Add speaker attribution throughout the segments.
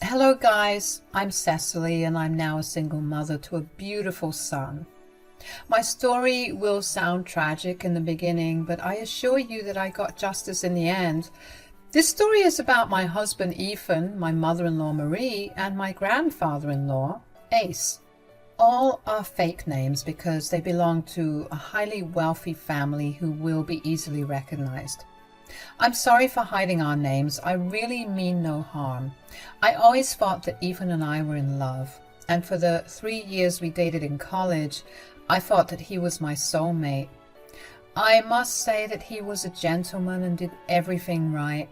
Speaker 1: Hello guys, I'm Cecily and I'm now a single mother to a beautiful son. My story will sound tragic in the beginning, but I assure you that I got justice in the end. This story is about my husband Ethan, my mother-in-law Marie, and my grandfather-in-law Ace. All are fake names because they belong to a highly wealthy family who will be easily recognized. I'm sorry for hiding our names. I really mean no harm. I always thought that Ethan and I were in love, and for the 3 years we dated in college, I thought that he was my soulmate. I must say that he was a gentleman and did everything right.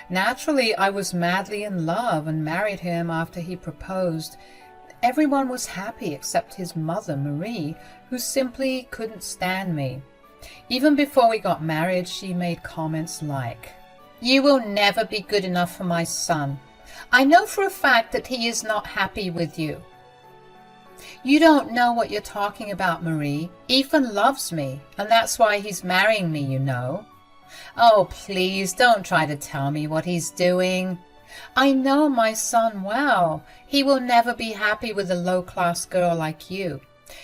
Speaker 1: Naturally, I was madly in love and married him after he proposed. Everyone was happy except his mother, Marie, who simply couldn't stand me. Even before we got married, she made comments like, "You will never be good enough for my son. I know for a fact that he is not happy with you. You don't know what you're talking about, Marie. Ethan loves me, and that's why he's marrying me, you know. Oh, please don't try to tell me what he's doing. I know my son well. He will never be happy with a low-class girl like you.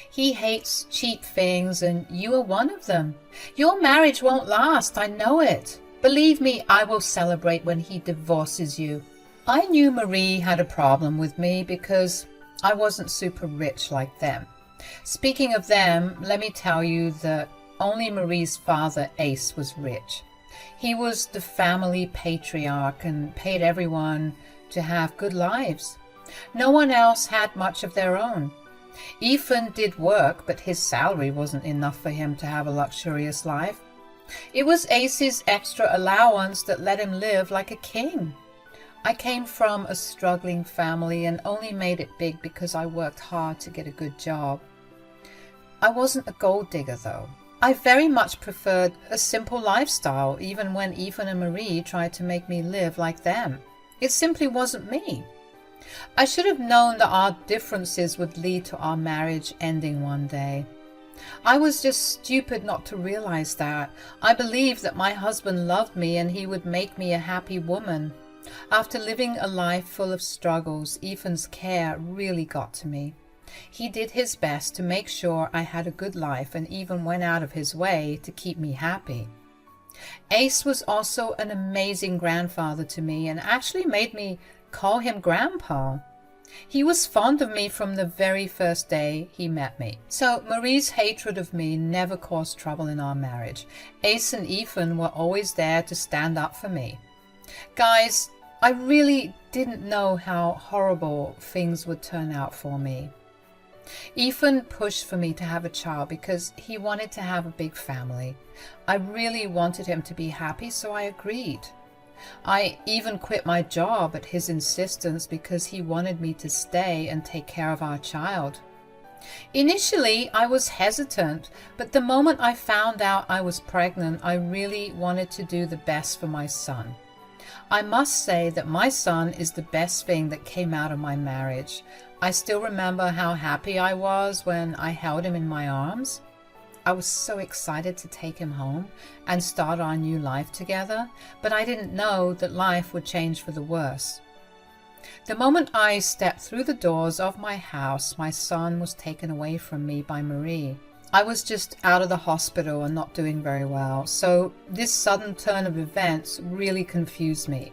Speaker 1: He hates cheap things, and you are one of them. Your marriage won't last, I know it. Believe me, I will celebrate when he divorces you." I knew Marie had a problem with me because I wasn't super rich like them. Speaking of them, let me tell you that only Marie's father, Ace, was rich. He was the family patriarch and paid everyone to have good lives. No one else had much of their own. Ethan did work, but his salary wasn't enough for him to have a luxurious life. It was Ace's extra allowance that let him live like a king. I came from a struggling family and only made it big because I worked hard to get a good job. I wasn't a gold digger, though. I very much preferred a simple lifestyle, even when Ethan and Marie tried to make me live like them. It simply wasn't me. I should have known that our differences would lead to our marriage ending one day. I was just stupid not to realize that. I believed that my husband loved me and he would make me a happy woman. After living a life full of struggles, Ethan's care really got to me. He did his best to make sure I had a good life and even went out of his way to keep me happy. Ace was also an amazing grandfather to me and actually made me call him Grandpa. He was fond of me from the very first day he met me. So Marie's hatred of me never caused trouble in our marriage. Ace and Ethan were always there to stand up for me. Guys, I really didn't know how horrible things would turn out for me. Ethan pushed for me to have a child because he wanted to have a big family. I really wanted him to be happy, so I agreed. I even quit my job at his insistence because he wanted me to stay and take care of our child. Initially, I was hesitant, but the moment I found out I was pregnant, I really wanted to do the best for my son. I must say that my son is the best thing that came out of my marriage. I still remember how happy I was when I held him in my arms. I was so excited to take him home and start our new life together, but I didn't know that life would change for the worse. The moment I stepped through the doors of my house, my son was taken away from me by Marie. I was just out of the hospital and not doing very well, so this sudden turn of events really confused me.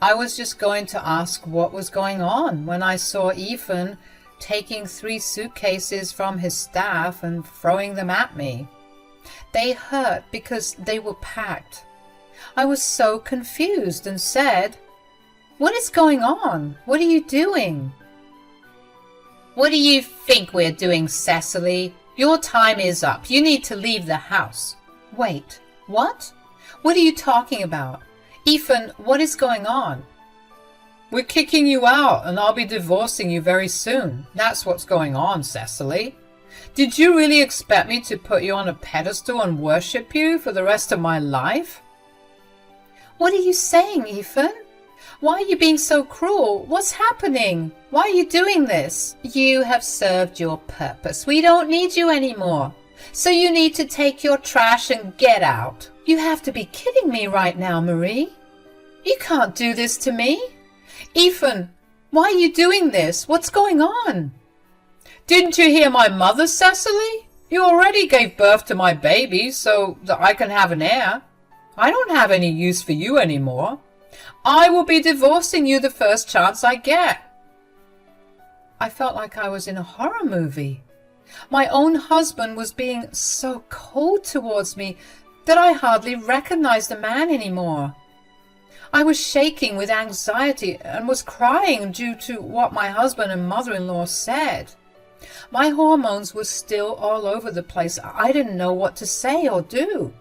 Speaker 1: I was just going to ask what was going on when I saw Ethan taking 3 suitcases from his staff and throwing them at me. They hurt because they were packed. I was so confused and said, "What is going on? What are you doing?" "What do you think we're doing, Cecily? Your time is up. You need to leave the house." "Wait, what? What are you talking about? Ethan, what is going on?" "We're kicking you out and I'll be divorcing you very soon. That's what's going on, Cecily. Did you really expect me to put you on a pedestal and worship you for the rest of my life?" "What are you saying, Ethan? Why are you being so cruel? What's happening? Why are you doing this?" "You have served your purpose. We don't need you anymore. So you need to take your trash and get out." "You have to be kidding me right now, Marie. You can't do this to me. Ethan, Why are you doing this? What's going on? Didn't you hear my mother, Cecily? You already gave birth to my baby so that I can have an heir. I don't have any use for you anymore. I will be divorcing you the first chance I get. I felt like I was in a horror movie. My own husband was being so cold towards me that I hardly recognized the man anymore. I was shaking with anxiety and was crying due to what my husband and mother-in-law said. My hormones were still all over the place. I didn't know what to say or do.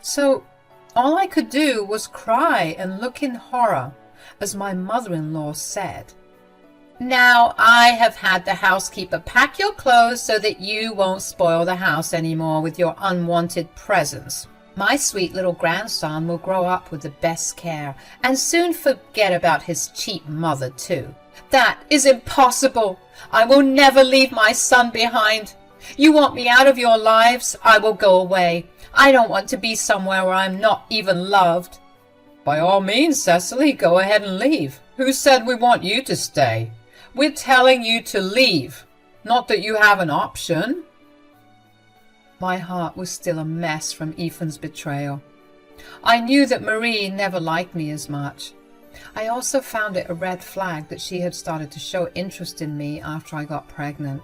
Speaker 1: So all I could do was cry and look in horror as my mother-in-law said, "Now I have had the housekeeper pack your clothes so that you won't spoil the house anymore with your unwanted presence. My sweet little grandson will grow up with the best care and soon forget about his cheap mother too." "That is impossible. I will never leave my son behind. You want me out of your lives? I will go away. I don't want to be somewhere where I'm not even loved." "By all means, Cecily, go ahead and leave. Who said we want you to stay? We're telling you to leave, not that you have an option." My heart was still a mess from Ethan's betrayal. I knew that Marie never liked me as much. I also found it a red flag that she had started to show interest in me after I got pregnant.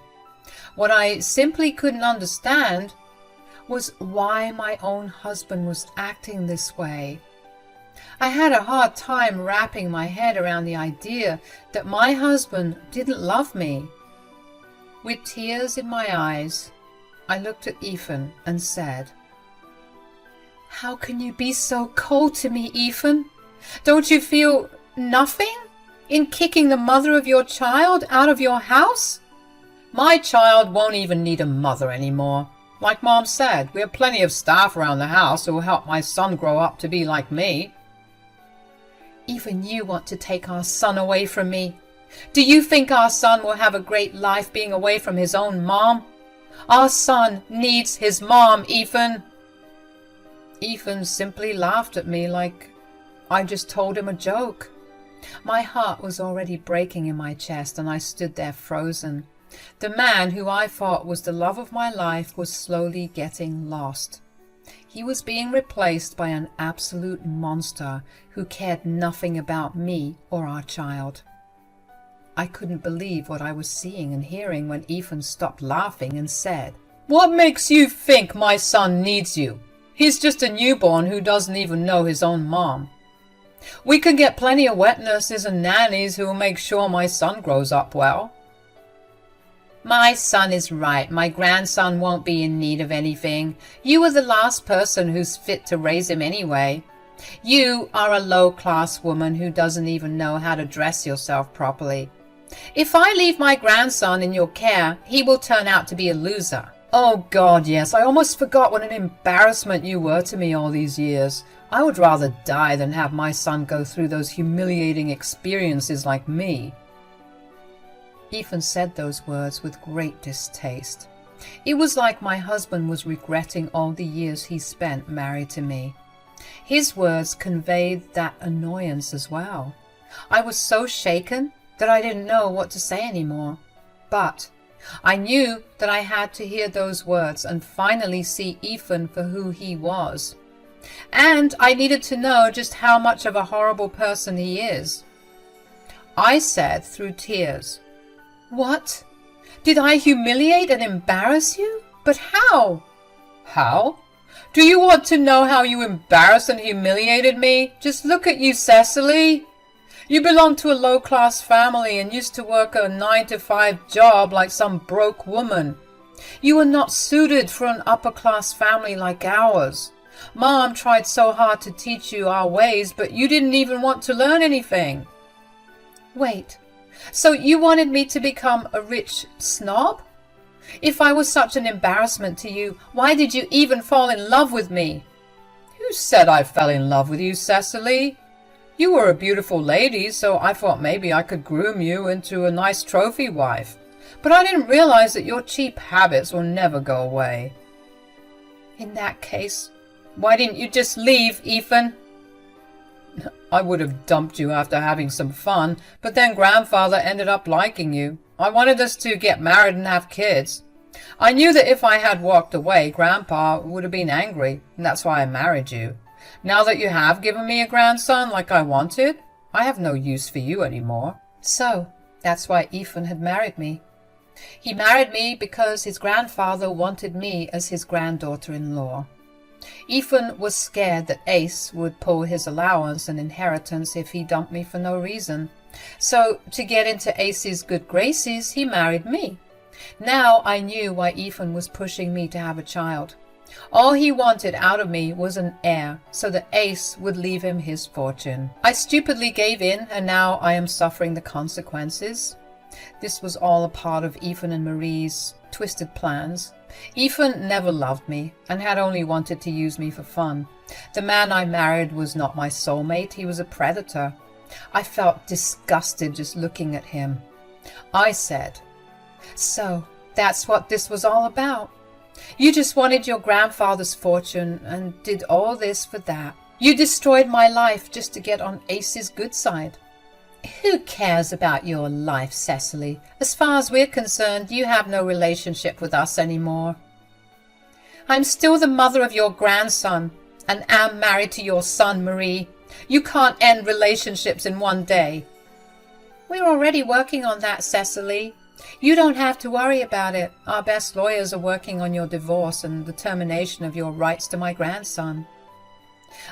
Speaker 1: What I simply couldn't understand was why my own husband was acting this way. I had a hard time wrapping my head around the idea that my husband didn't love me. With tears in my eyes, I looked at Ethan and said, "How can you be so cold to me, Ethan? Don't you feel nothing in kicking the mother of your child out of your house?" "My child won't even need a mother anymore. Like Mom said, we have plenty of staff around the house who will help my son grow up to be like me." "Even you want to take our son away from me. Do you think our son will have a great life being away from his own mom? Our son needs his mom, Ethan." Ethan simply laughed at me like I just told him a joke. My heart was already breaking in my chest and I stood there frozen. The man who I thought was the love of my life was slowly getting lost. He was being replaced by an absolute monster who cared nothing about me or our child. I couldn't believe what I was seeing and hearing when Ethan stopped laughing and said, "What makes you think my son needs you? He's just a newborn who doesn't even know his own mom. We can get plenty of wet nurses and nannies who will make sure my son grows up well." "My son is right. My grandson won't be in need of anything. You are the last person who's fit to raise him anyway. You are a low-class woman who doesn't even know how to dress yourself properly. If I leave my grandson in your care, he will turn out to be a loser." "Oh God, yes, I almost forgot what an embarrassment you were to me all these years. I would rather die than have my son go through those humiliating experiences like me." Ethan said those words with great distaste. It was like my husband was regretting all the years he spent married to me. His words conveyed that annoyance as well. I was so shaken that I didn't know what to say anymore. But I knew that I had to hear those words and finally see Ethan for who he was. And I needed to know just how much of a horrible person he is. I said through tears, "What? Did I humiliate and embarrass you? But how?" "How? Do you want to know how you embarrassed and humiliated me? Just look at you, Cecily. You belong to a low-class family and used to work a 9-to-5 job like some broke woman. You are not suited for an upper-class family like ours. Mom tried so hard to teach you our ways, but you didn't even want to learn anything." "Wait, so you wanted me to become a rich snob? If I was such an embarrassment to you, why did you even fall in love with me?" "Who said I fell in love with you, Cecily? You were a beautiful lady, so I thought maybe I could groom you into a nice trophy wife. But I didn't realize that your cheap habits will never go away." "In that case, why didn't you just leave, Ethan?" I would have dumped you after having some fun, but then Grandfather ended up liking you. I wanted us to get married and have kids. I knew that if I had walked away, Grandpa would have been angry, and that's why I married you. Now that you have given me a grandson like I wanted, I have no use for you anymore." So, that's why Ethan had married me. He married me because his grandfather wanted me as his granddaughter-in-law. Ethan was scared that Ace would pull his allowance and inheritance if he dumped me for no reason. So, to get into Ace's good graces, he married me. Now I knew why Ethan was pushing me to have a child. All he wanted out of me was an heir, so that Ace would leave him his fortune. I stupidly gave in, and now I am suffering the consequences. This was all a part of Ethan and Marie's twisted plans. Ethan never loved me and had only wanted to use me for fun. The man I married was not my soulmate, he was a predator. I felt disgusted just looking at him. I said, "So, that's what this was all about? You just wanted your grandfather's fortune and did all this for that. You destroyed my life just to get on Ace's good side." "Who cares about your life, Cecily? As far as we're concerned, you have no relationship with us anymore." "I'm still the mother of your grandson and am married to your son, Marie. You can't end relationships in one day." "We're already working on that, Cecily. You don't have to worry about it. Our best lawyers are working on your divorce and the termination of your rights to my grandson."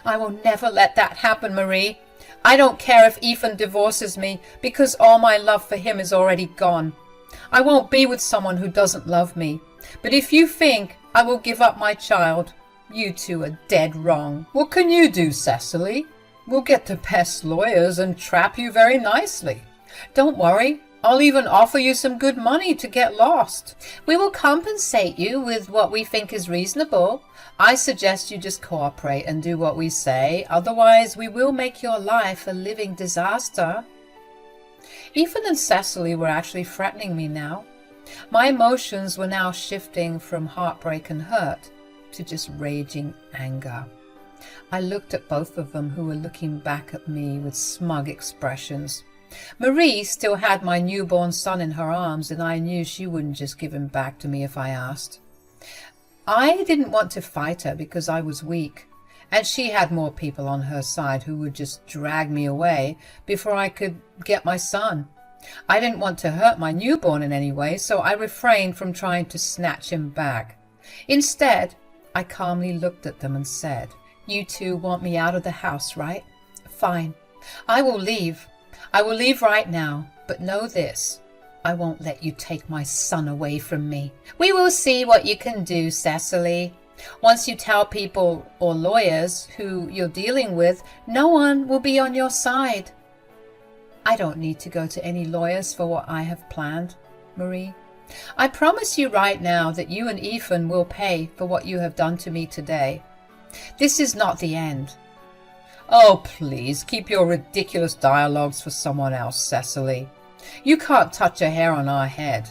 Speaker 1: "I will never let that happen, Marie. I don't care if Ethan divorces me, because all my love for him is already gone. I won't be with someone who doesn't love me. But if you think I will give up my child, you two are dead wrong." "What can you do, Cecily? We'll get the best lawyers and trap you very nicely. Don't worry. I'll even offer you some good money to get lost. We will compensate you with what we think is reasonable. I suggest you just cooperate and do what we say. Otherwise, we will make your life a living disaster." Ethan and Cecily were actually threatening me now. My emotions were now shifting from heartbreak and hurt to just raging anger. I looked at both of them, who were looking back at me with smug expressions. Marie still had my newborn son in her arms, and I knew she wouldn't just give him back to me if I asked. I didn't want to fight her because I was weak, and she had more people on her side who would just drag me away before I could get my son. I didn't want to hurt my newborn in any way, so I refrained from trying to snatch him back. Instead, I calmly looked at them and said, "You two want me out of the house, right? Fine. I will leave. I will leave right now, but know this. I won't let you take my son away from me." "We will see what you can do, Cecily. Once you tell people or lawyers who you're dealing with, no one will be on your side." "I don't need to go to any lawyers for what I have planned, Marie. I promise you right now that you and Ethan will pay for what you have done to me today. This is not the end." "Oh, please, keep your ridiculous dialogues for someone else, Cecily. You can't touch a hair on our head.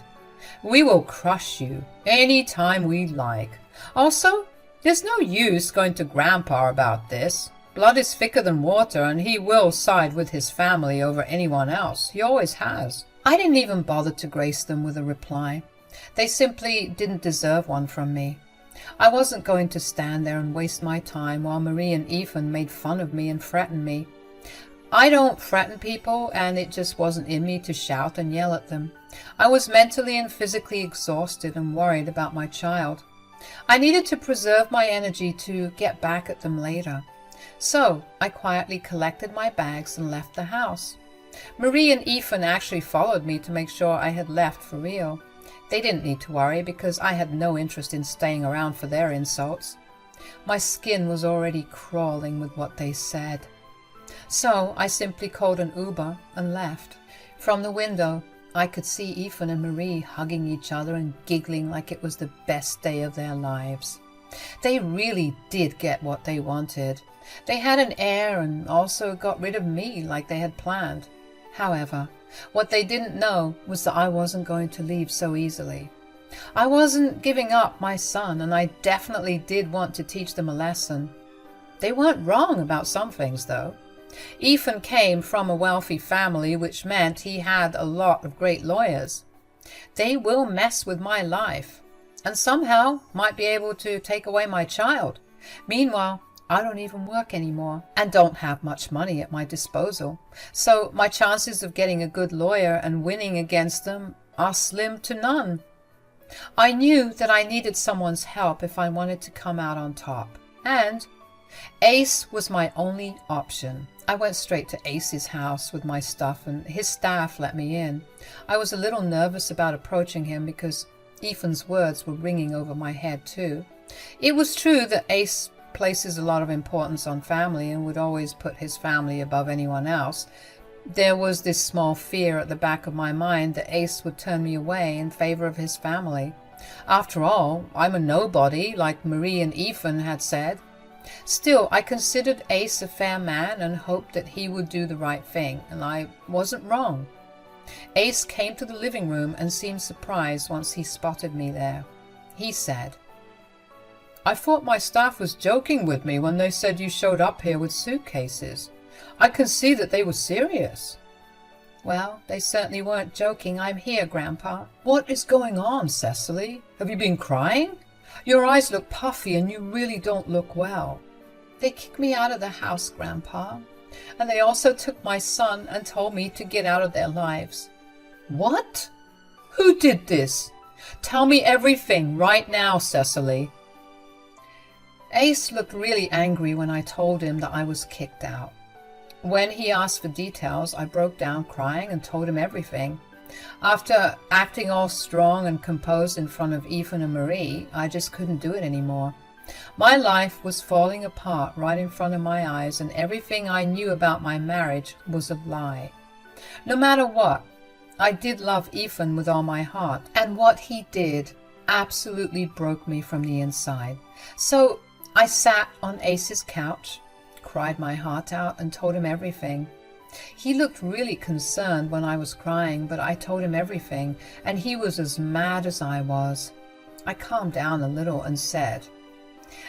Speaker 1: We will crush you any time we like. Also, there's no use going to Grandpa about this. Blood is thicker than water, and he will side with his family over anyone else. He always has." I didn't even bother to grace them with a reply. They simply didn't deserve one from me. I wasn't going to stand there and waste my time while Marie and Ethan made fun of me and threatened me. I don't threaten people, and it just wasn't in me to shout and yell at them. I was mentally and physically exhausted and worried about my child. I needed to preserve my energy to get back at them later. So I quietly collected my bags and left the house. Marie and Ethan actually followed me to make sure I had left for real. They didn't need to worry because I had no interest in staying around for their insults. My skin was already crawling with what they said. So I simply called an Uber and left. From the window, I could see Ethan and Marie hugging each other and giggling like it was the best day of their lives. They really did get what they wanted. They had an heir and also got rid of me like they had planned. However, what they didn't know was that I wasn't going to leave so easily. I wasn't giving up my son, and I definitely did want to teach them a lesson. They weren't wrong about some things, though. Ethan came from a wealthy family, which meant he had a lot of great lawyers. They will mess with my life, and somehow might be able to take away my child. Meanwhile, I don't even work anymore and don't have much money at my disposal. So my chances of getting a good lawyer and winning against them are slim to none. I knew that I needed someone's help if I wanted to come out on top. And Ace was my only option. I went straight to Ace's house with my stuff and his staff let me in. I was a little nervous about approaching him because Ethan's words were ringing over my head too. It was true that Ace places a lot of importance on family and would always put his family above anyone else. There was this small fear at the back of my mind that Ace would turn me away in favor of his family. After all, I'm a nobody, like Marie and Ethan had said. Still, I considered Ace a fair man and hoped that he would do the right thing, and I wasn't wrong. Ace came to the living room and seemed surprised once he spotted me there. He said, "I thought my staff was joking with me when they said you showed up here with suitcases. I can see that they were serious." "Well, they certainly weren't joking. I'm here, Grandpa." "What is going on, Cecily? Have you been crying? Your eyes look puffy and you really don't look well." "They kicked me out of the house, Grandpa. And they also took my son and told me to get out of their lives." "What? Who did this? Tell me everything right now, Cecily." Ace looked really angry when I told him that I was kicked out. When he asked for details, I broke down crying and told him everything. After acting all strong and composed in front of Ethan and Marie, I just couldn't do it anymore. My life was falling apart right in front of my eyes, and everything I knew about my marriage was a lie. No matter what, I did love Ethan with all my heart, and what he did absolutely broke me from the inside. So I sat on Ace's couch, cried my heart out, and told him everything. He looked really concerned when I was crying, but I told him everything, and he was as mad as I was. I calmed down a little and said,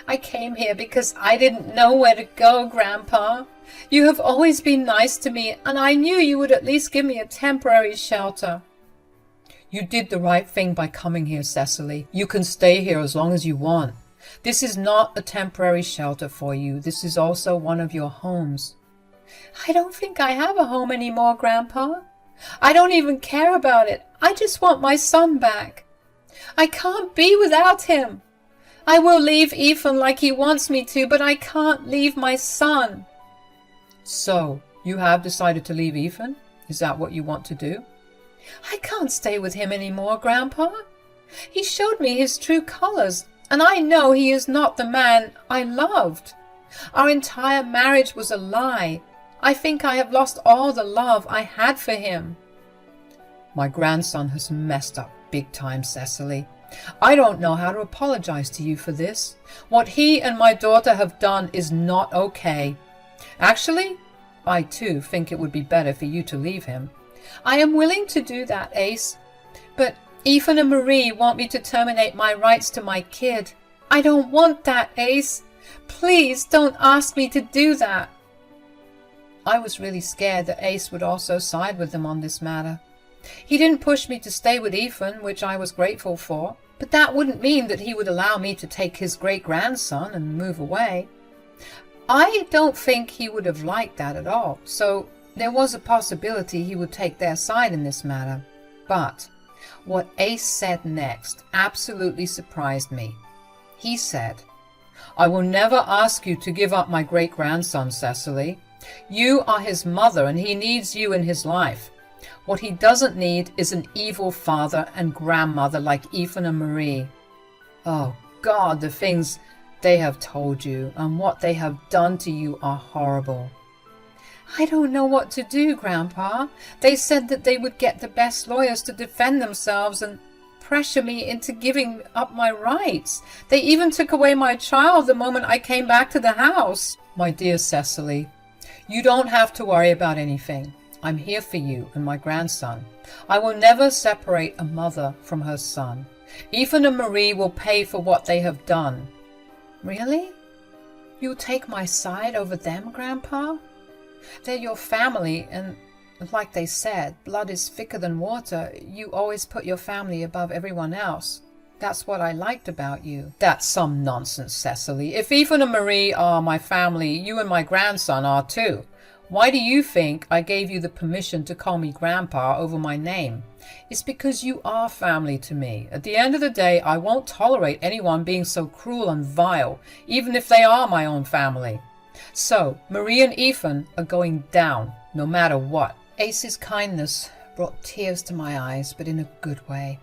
Speaker 1: "I came here because I didn't know where to go, Grandpa. You have always been nice to me, and I knew you would at least give me a temporary shelter." "You did the right thing by coming here, Cecily. You can stay here as long as you want. This is not a temporary shelter for you. This is also one of your homes." "I don't think I have a home anymore, Grandpa. I don't even care about it. I just want my son back. I can't be without him. I will leave Ethan like he wants me to, but I can't leave my son." "So, you have decided to leave Ethan? Is that what you want to do?" "I can't stay with him anymore, Grandpa. He showed me his true colors, and I know he is not the man I loved. Our entire marriage was a lie. I think I have lost all the love I had for him." "My grandson has messed up big time, Cecily. I don't know how to apologize to you for this. What he and my daughter have done is not okay. Actually, I too think it would be better for you to leave him." "I am willing to do that, Ace. But Ethan and Marie want me to terminate my rights to my kid. I don't want that, Ace. Please don't ask me to do that." I was really scared that Ace would also side with them on this matter. He didn't push me to stay with Ethan, which I was grateful for, but that wouldn't mean that he would allow me to take his great-grandson and move away. I don't think he would have liked that at all, so there was a possibility he would take their side in this matter. But what Ace said next absolutely surprised me. He said, "I will never ask you to give up my great-grandson, Cecily. You are his mother and he needs you in his life. What he doesn't need is an evil father and grandmother like Ethan and Marie. Oh God, the things they have told you and what they have done to you are horrible." "I don't know what to do, Grandpa. They said that they would get the best lawyers to defend themselves and pressure me into giving up my rights. They even took away my child the moment I came back to the house." "My dear Cecily, you don't have to worry about anything. I'm here for you and my grandson. I will never separate a mother from her son. Ethan and Marie will pay for what they have done." "Really? You'll take my side over them, Grandpa?" They're your family, and like they said, blood is thicker than water. You always put your family above everyone else. That's what I liked about you." "That's some nonsense, Cecily. If Ethan and Marie are my family, you and my grandson are too. Why do you think I gave you the permission to call me Grandpa over my name? It's because you are family to me. At the end of the day, I won't tolerate anyone being so cruel and vile, even if they are my own family. So, Marie and Ethan are going down, no matter what." Ace's kindness brought tears to my eyes, but in a good way.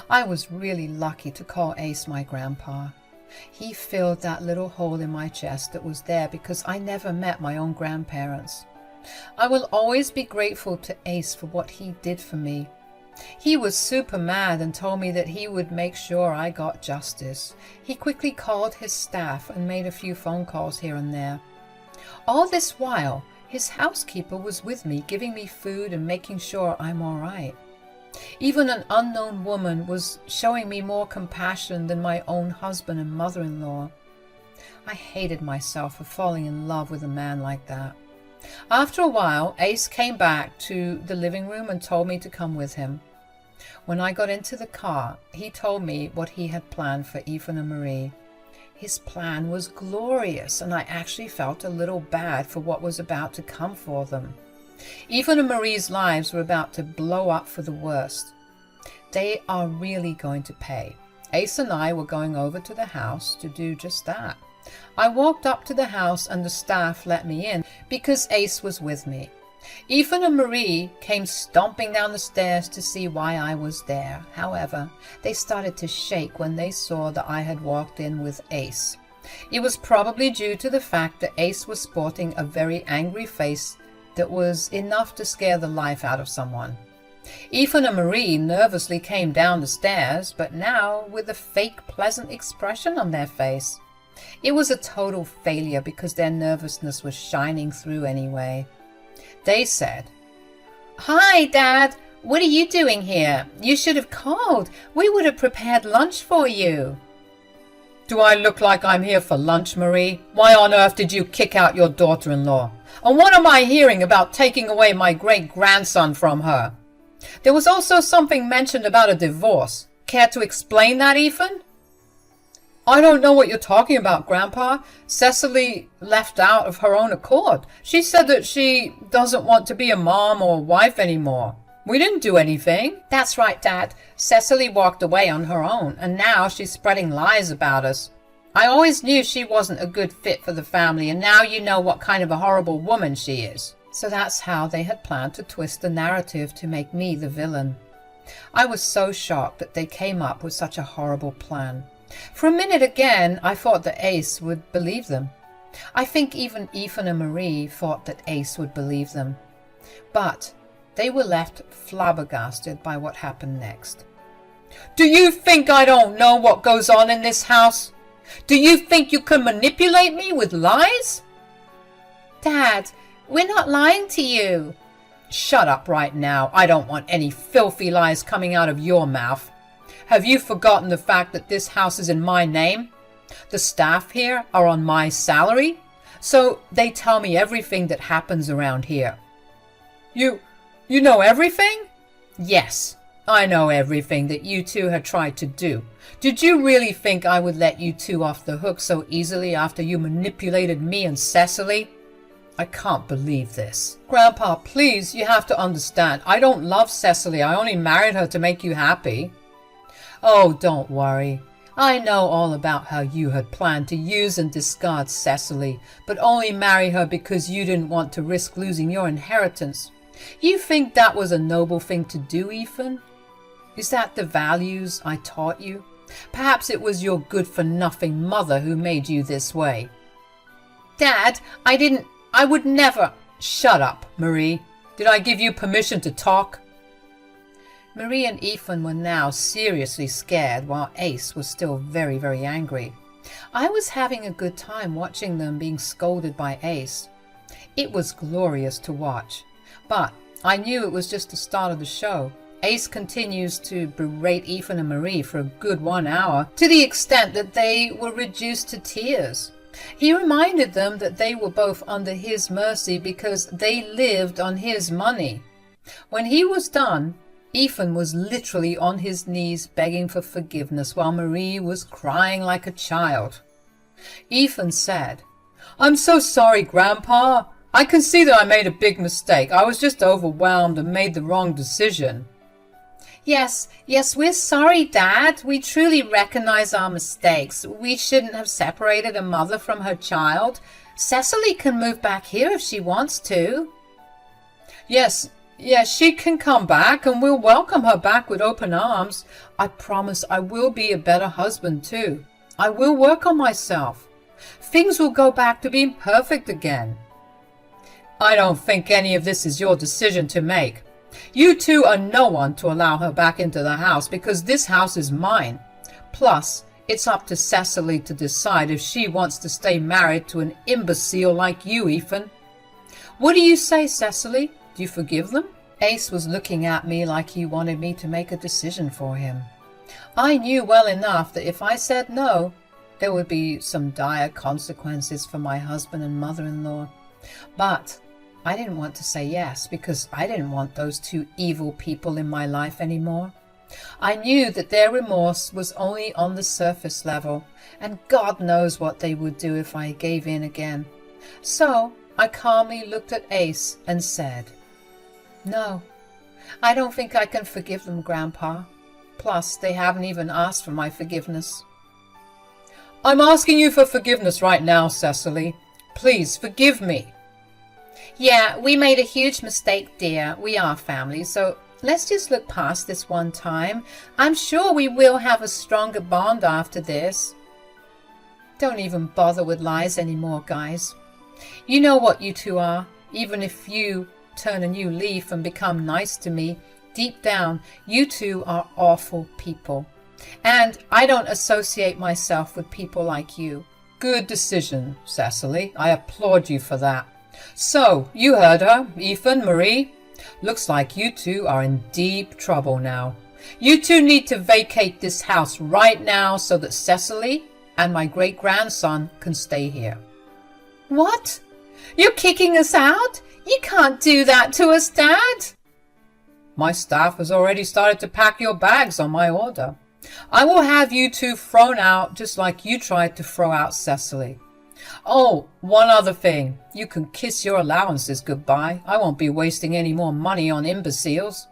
Speaker 1: I was really lucky to call Ace my grandpa. He filled that little hole in my chest that was there because I never met my own grandparents. I will always be grateful to Ace for what he did for me. He was super mad and told me that he would make sure I got justice. He quickly called his staff and made a few phone calls here and there. All this while, his housekeeper was with me, giving me food and making sure I'm all right. Even an unknown woman was showing me more compassion than my own husband and mother-in-law. I hated myself for falling in love with a man like that. After a while, Ace came back to the living room and told me to come with him. When I got into the car, he told me what he had planned for Ethan and Marie. His plan was glorious, and I actually felt a little bad for what was about to come for them. Ethan and Marie's lives were about to blow up for the worst. They are really going to pay. Ace and I were going over to the house to do just that. I walked up to the house and the staff let me in because Ace was with me. Ethan and Marie came stomping down the stairs to see why I was there. However, they started to shake when they saw that I had walked in with Ace. It was probably due to the fact that Ace was sporting a very angry face that was enough to scare the life out of someone. Ethan and Marie nervously came down the stairs, but now with a fake pleasant expression on their face. It was a total failure because their nervousness was shining through anyway. They said, "Hi, Dad. What are you doing here? You should have called. We would have prepared lunch for you." "Do I look like I'm here for lunch, Marie? Why on earth did you kick out your daughter-in-law? And what am I hearing about taking away my great-grandson from her? There was also something mentioned about a divorce. Care to explain that, Ethan?" "I don't know what you're talking about, Grandpa. Cecily left out of her own accord. She said that she doesn't want to be a mom or wife anymore. We didn't do anything." "That's right, Dad. Cecily walked away on her own, and now she's spreading lies about us. I always knew she wasn't a good fit for the family, and now you know what kind of a horrible woman she is." So that's how they had planned to twist the narrative to make me the villain. I was so shocked that they came up with such a horrible plan. For a minute again, I thought that Ace would believe them. I think even Ethan and Marie thought that Ace would believe them. But they were left flabbergasted by what happened next. "Do you think I don't know what goes on in this house? Do you think you can manipulate me with lies?" "Dad, we're not lying to you." "Shut up right now. I don't want any filthy lies coming out of your mouth. Have you forgotten the fact that this house is in my name? The staff here are on my salary, so they tell me everything that happens around here." You know everything?" "Yes, I know everything that you two had tried to do. Did you really think I would let you two off the hook so easily after you manipulated me and Cecily? I can't believe this." "Grandpa, please, you have to understand. I don't love Cecily. I only married her to make you happy." "Oh, don't worry. I know all about how you had planned to use and discard Cecily, but only marry her because you didn't want to risk losing your inheritance. You think that was a noble thing to do, Ethan? Is that the values I taught you? Perhaps it was your good-for-nothing mother who made you this way." "Dad, I would never—" "Shut up, Marie. Did I give you permission to talk?" Marie and Ethan were now seriously scared, while Ace was still very, very angry. I was having a good time watching them being scolded by Ace. It was glorious to watch, but I knew it was just the start of the show. Ace continues to berate Ethan and Marie for a good 1 hour, to the extent that they were reduced to tears. He reminded them that they were both under his mercy because they lived on his money. When he was done, Ethan was literally on his knees begging for forgiveness while Marie was crying like a child. Ethan said, "I'm so sorry, Grandpa. I can see that I made a big mistake. I was just overwhelmed and made the wrong decision." Yes, we're sorry, Dad. We truly recognize our mistakes. We shouldn't have separated a mother from her child. Cecily can move back here if she wants to. Yes, she can come back and we'll welcome her back with open arms. I promise I will be a better husband too. I will work on myself. Things will go back to being perfect again. I don't think any of this is your decision to make. You two are no one to allow her back into the house because this house is mine. Plus, it's up to Cecily to decide if she wants to stay married to an imbecile like you, Ethan. What do you say, Cecily? Do you forgive them? Ace was looking at me like he wanted me to make a decision for him. I knew well enough that if I said no, there would be some dire consequences for my husband and mother-in-law. But I didn't want to say yes because I didn't want those two evil people in my life anymore. I knew that their remorse was only on the surface level, and God knows what they would do if I gave in again. So I calmly looked at Ace and said, "No, I don't think I can forgive them, Grandpa. Plus, they haven't even asked for my forgiveness." "I'm asking you for forgiveness right now, Cecily. Please forgive me." "Yeah, we made a huge mistake, dear. We are family, so let's just look past this one time. I'm sure we will have a stronger bond after this." Don't even bother with lies anymore, guys. You know what you two are. Even if you turn a new leaf and become nice to me, deep down, you two are awful people. And I don't associate myself with people like you. Good decision, Cecily. I applaud you for that. So, you heard her, Ethan, Marie. Looks like you two are in deep trouble now. You two need to vacate this house right now so that Cecily and my great-grandson can stay here. What? You're kicking us out? You can't do that to us, Dad. My staff has already started to pack your bags on my order. I will have you two thrown out just like you tried to throw out Cecily. Oh, one other thing. You can kiss your allowances goodbye. I won't be wasting any more money on imbeciles.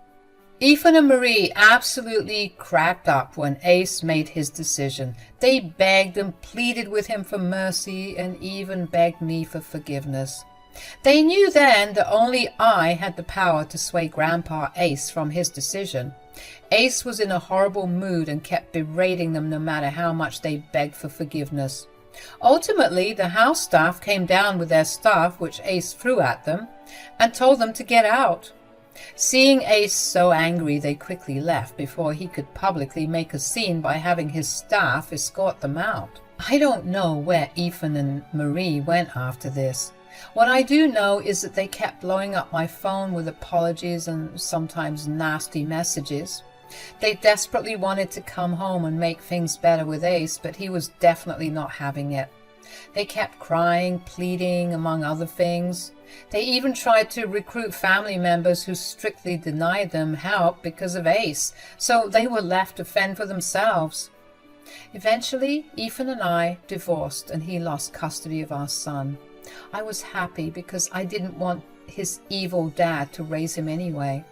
Speaker 1: Ethan and Marie absolutely cracked up when Ace made his decision. They begged and pleaded with him for mercy and even begged me for forgiveness. They knew then that only I had the power to sway Grandpa Ace from his decision. Ace was in a horrible mood and kept berating them no matter how much they begged for forgiveness. Ultimately, the house staff came down with their staff, which Ace threw at them, and told them to get out. Seeing Ace so angry, they quickly left before he could publicly make a scene by having his staff escort them out. I don't know where Ethan and Marie went after this. What I do know is that they kept blowing up my phone with apologies and sometimes nasty messages. They desperately wanted to come home and make things better with Ace, but he was definitely not having it. They kept crying, pleading, among other things. They even tried to recruit family members who strictly denied them help because of Ace, so they were left to fend for themselves. Eventually, Ethan and I divorced and he lost custody of our son. I was happy because I didn't want his evil dad to raise him anyway.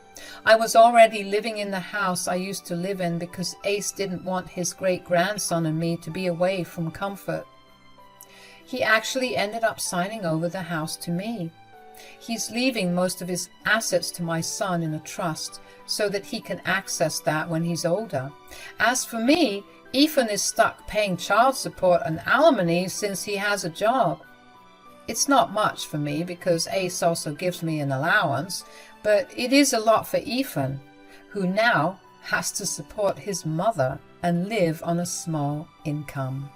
Speaker 1: I was already living in the house I used to live in because Ace didn't want his great-grandson and me to be away from comfort. He actually ended up signing over the house to me. He's leaving most of his assets to my son in a trust so that he can access that when he's older. As for me, Ethan is stuck paying child support and alimony since he has a job. It's not much for me because Ace also gives me an allowance, but it is a lot for Ethan, who now has to support his mother and live on a small income.